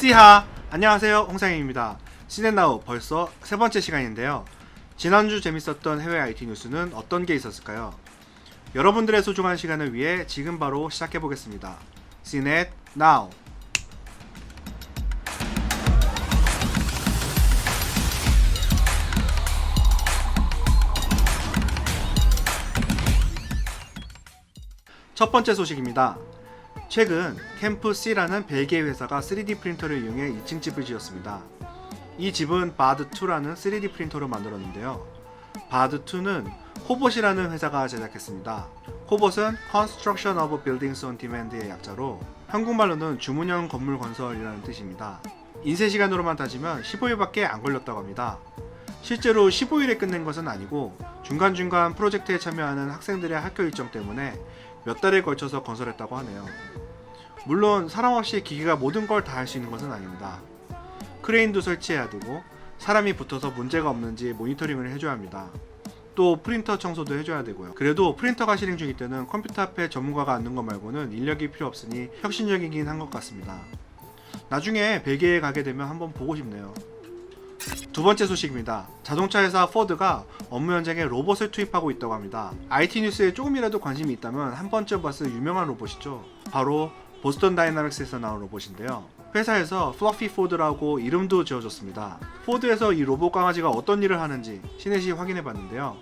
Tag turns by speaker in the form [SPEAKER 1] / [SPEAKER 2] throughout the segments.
[SPEAKER 1] 씨하! 안녕하세요, 홍상현입니다. 시넷나우 벌써 세 번째 시간인데요. 지난주 재밌었던 해외 IT 뉴스는 어떤 게 있었을까요? 여러분들의 소중한 시간을 위해 지금 바로 시작해 보겠습니다. 시넷나우. 첫 번째 소식입니다. 최근 캠프-C라는 벨기에 회사가 3D 프린터를 이용해 2층 집을 지었습니다. 이 집은 바드2라는 3D 프린터로 만들었는데요. 바드2는 코봇이라는 회사가 제작했습니다. 코봇은 Construction of Buildings on Demand의 약자로 한국말로는 주문형 건물 건설이라는 뜻입니다. 인쇄 시간으로만 따지면 15일밖에 안 걸렸다고 합니다. 실제로 15일에 끝낸 것은 아니고 중간중간 프로젝트에 참여하는 학생들의 학교 일정 때문에 몇 달에 걸쳐서 건설했다고 하네요. 물론 사람 없이 기계가 모든 걸 다 할 수 있는 것은 아닙니다. 크레인도 설치해야 되고 사람이 붙어서 문제가 없는지 모니터링을 해줘야 합니다. 또 프린터 청소도 해줘야 되고요. 그래도 프린터가 실행 중일 때는 컴퓨터 앞에 전문가가 앉는 것 말고는 인력이 필요 없으니 혁신적이긴 한 것 같습니다. 나중에 벨기에에 가게 되면 한번 보고 싶네요. 두 번째 소식입니다. 자동차 회사 포드가 업무 현장에 로봇을 투입하고 있다고 합니다. IT 뉴스에 조금이라도 관심이 있다면 한 번쯤 봤을 유명한 로봇이죠. 바로 보스턴 다이나믹스에서 나온 로봇인데요. 회사에서 플러피 포드라고 이름도 지어줬습니다. 포드에서 이 로봇 강아지가 어떤 일을 하는지 시넷이 확인해봤는데요.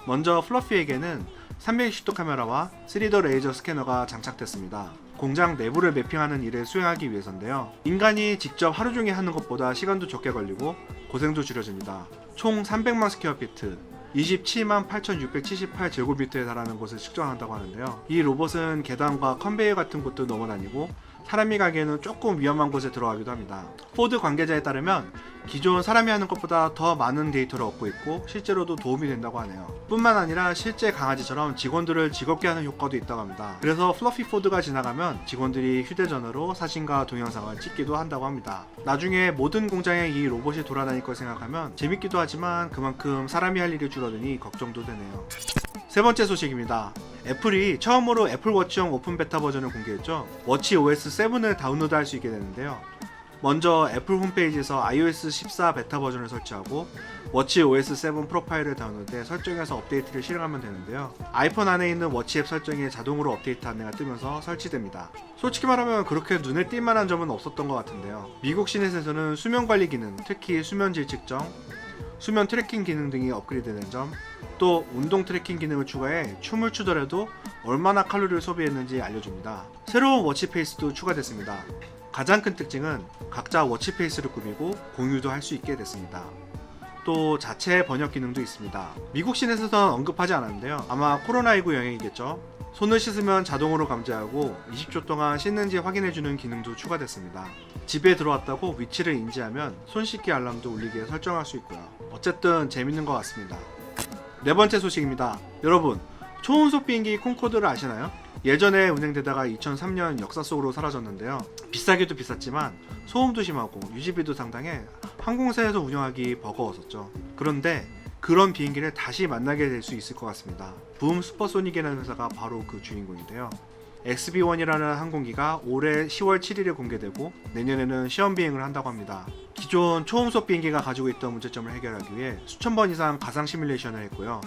[SPEAKER 1] 먼저 플러피에게는 360도 카메라와 3D 레이저 스캐너가 장착됐습니다. 공장 내부를 매핑하는 일을 수행하기 위해서인데요. 인간이 직접 하루 종일 하는 것보다 시간도 적게 걸리고 고생도 줄여집니다. 총 300만 스퀘어피트, 27만 8,678제곱미터에 달하는 곳을 측정한다고 하는데요. 이 로봇은 계단과 컨베이어 같은 곳도 넘어다니고 사람이 가기에는 조금 위험한 곳에 들어가기도 합니다. 포드 관계자에 따르면 기존 사람이 하는 것보다 더 많은 데이터를 얻고 있고 실제로도 도움이 된다고 하네요. 뿐만 아니라 실제 강아지처럼 직원들을 즐겁게 하는 효과도 있다고 합니다. 그래서 플러피 포드가 지나가면 직원들이 휴대전화로 사진과 동영상을 찍기도 한다고 합니다. 나중에 모든 공장에 이 로봇이 돌아다닐 걸 생각하면 재밌기도 하지만 그만큼 사람이 할 일이 줄어드니 걱정도 되네요. 세 번째 소식입니다. 애플이 처음으로 애플워치용 오픈 베타 버전을 공개했죠. 워치 OS 7을 다운로드 할 수 있게 되는데요. 먼저 애플 홈페이지에서 iOS 14 베타 버전을 설치하고 워치 OS 7 프로파일을 다운로드해 설정해서 업데이트를 실행하면 되는데요. 아이폰 안에 있는 워치 앱 설정에 자동으로 업데이트 안내가 뜨면서 설치됩니다. 솔직히 말하면 그렇게 눈에 띌 만한 점은 없었던 것 같은데요. 미국 시넷에서는 수면 관리 기능, 특히 수면질 측정, 수면 트래킹 기능 등이 업그레이드된 점, 또 운동 트래킹 기능을 추가해 춤을 추더라도 얼마나 칼로리를 소비했는지 알려줍니다. 새로운 워치페이스도 추가됐습니다. 가장 큰 특징은 각자 워치페이스를 꾸미고 공유도 할 수 있게 됐습니다. 또 자체 번역 기능도 있습니다. 미국 시넷에서는 언급하지 않았는데요. 아마 코로나19 영향이겠죠. 손을 씻으면 자동으로 감지하고 20초 동안 씻는지 확인해주는 기능도 추가됐습니다. 집에 들어왔다고 위치를 인지하면 손 씻기 알람도 울리게 설정할 수 있고요. 어쨌든 재밌는 것 같습니다. 네 번째 소식입니다. 여러분, 초음속 비행기 콩코드를 아시나요? 예전에 운행되다가 2003년 역사 속으로 사라졌는데요. 비싸기도 비쌌지만 소음도 심하고 유지비도 상당해 항공사에서 운영하기 버거웠었죠. 그런데 그런 비행기를 다시 만나게 될 수 있을 것 같습니다. 붐 슈퍼소닉이라는 회사가 바로 그 주인공인데요. XB-1이라는 항공기가 올해 10월 7일에 공개되고 내년에는 시험 비행을 한다고 합니다. 기존 초음속 비행기가 가지고 있던 문제점을 해결하기 위해 수천 번 이상 가상 시뮬레이션을 했고요.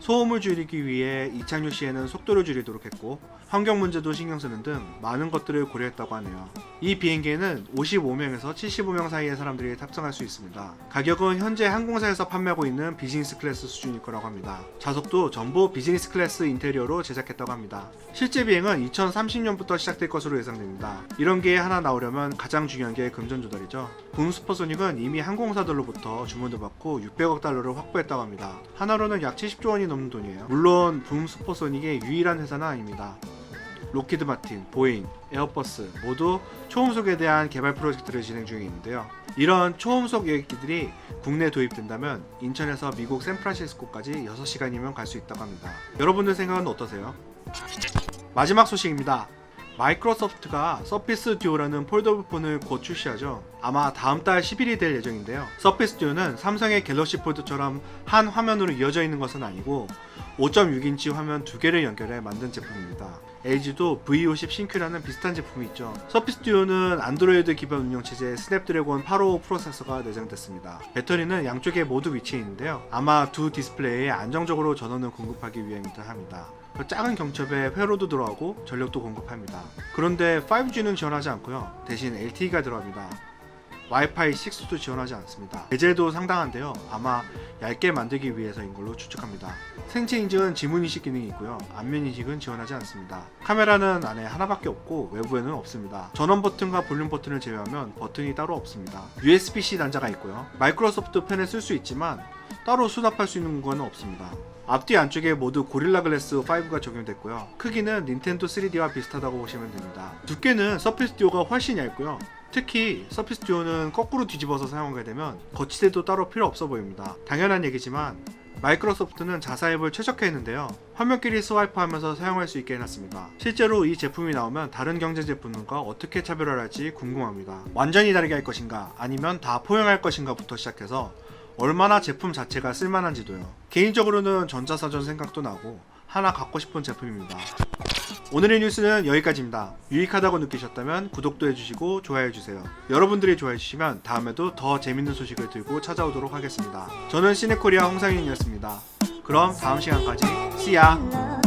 [SPEAKER 1] 소음을 줄이기 위해 이착륙 시에는 속도를 줄이도록 했고 환경 문제도 신경 쓰는 등 많은 것들을 고려했다고 하네요. 이 비행기에는 55명에서 75명 사이의 사람들이 탑승할 수 있습니다. 가격은 현재 항공사에서 판매하고 있는 비즈니스 클래스 수준일 거라고 합니다. 좌석도 전부 비즈니스 클래스 인테리어로 제작했다고 합니다. 실제 비행은 2030년부터 시작될 것으로 예상됩니다. 이런 게 하나 나오려면 가장 중요한 게 금전 조달이죠. 붐 슈퍼소닉은 이미 항공사들로부터 주문을 받고 600억 달러를 확보했다고 합니다. 하나로는 약 70조 원이 넘는 돈이에요. 물론 붐 슈퍼소닉의 유일한 회사는 아닙니다. 로키드 마틴, 보잉, 에어버스 모두 초음속에 대한 개발 프로젝트를 진행 중에 있는데요. 이런 초음속 여객기들이 국내에 도입된다면 인천에서 미국 샌프란시스코까지 6시간이면 갈 수 있다고 합니다. 여러분들 생각은 어떠세요? 마지막 소식입니다. 마이크로소프트가 서피스 듀오라는 폴더블 폰을 곧 출시하죠. 아마 다음 달 10일이 될 예정인데요. 서피스 듀오는 삼성의 갤럭시 폴드처럼 한 화면으로 이어져 있는 것은 아니고 5.6인치 화면 두 개를 연결해 만든 제품입니다. LG도 V50 신큐라는 비슷한 제품이 있죠. 서피스 듀오는 안드로이드 기반 운영체제 스냅드래곤 855 프로세서가 내장됐습니다. 배터리는 양쪽에 모두 위치해 있는데요. 아마 두 디스플레이에 안정적으로 전원을 공급하기 위함이다 합니다. 작은 경첩에 회로도 들어가고 전력도 공급합니다. 그런데 5G는 지원하지 않고요. 대신 LTE가 들어갑니다. 와이파이 6도 지원하지 않습니다. 베젤도 상당한데요. 아마 얇게 만들기 위해서인 걸로 추측합니다. 생체 인증은 지문 인식 기능이 있고요. 안면 인식은 지원하지 않습니다. 카메라는 안에 하나밖에 없고 외부에는 없습니다. 전원 버튼과 볼륨 버튼을 제외하면 버튼이 따로 없습니다. USB-C 단자가 있고요. 마이크로소프트 펜을 쓸 수 있지만 따로 수납할 수 있는 공간은 없습니다. 앞뒤 안쪽에 모두 고릴라 글래스 5가 적용됐고요. 크기는 닌텐도 3D와 비슷하다고 보시면 됩니다. 두께는 서피스 듀오가 훨씬 얇고요. 특히 서피스 듀오는 거꾸로 뒤집어서 사용하게 되면 거치대도 따로 필요 없어 보입니다. 당연한 얘기지만 마이크로소프트는 자사 앱을 최적화했는데요. 화면끼리 스와이프하면서 사용할 수 있게 해놨습니다. 실제로 이 제품이 나오면 다른 경쟁 제품과 어떻게 차별화를 할지 궁금합니다. 완전히 다르게 할 것인가 아니면 다 포용할 것인가 부터 시작해서 얼마나 제품 자체가 쓸만한지도요. 개인적으로는 전자사전 생각도 나고 하나 갖고 싶은 제품입니다. 오늘의 뉴스는 여기까지입니다. 유익하다고 느끼셨다면 구독도 해주시고 좋아해주세요. 여러분들이 좋아해주시면 다음에도 더 재밌는 소식을 들고 찾아오도록 하겠습니다. 저는 시네코리아 홍상윤이었습니다. 그럼 다음 시간까지 See ya!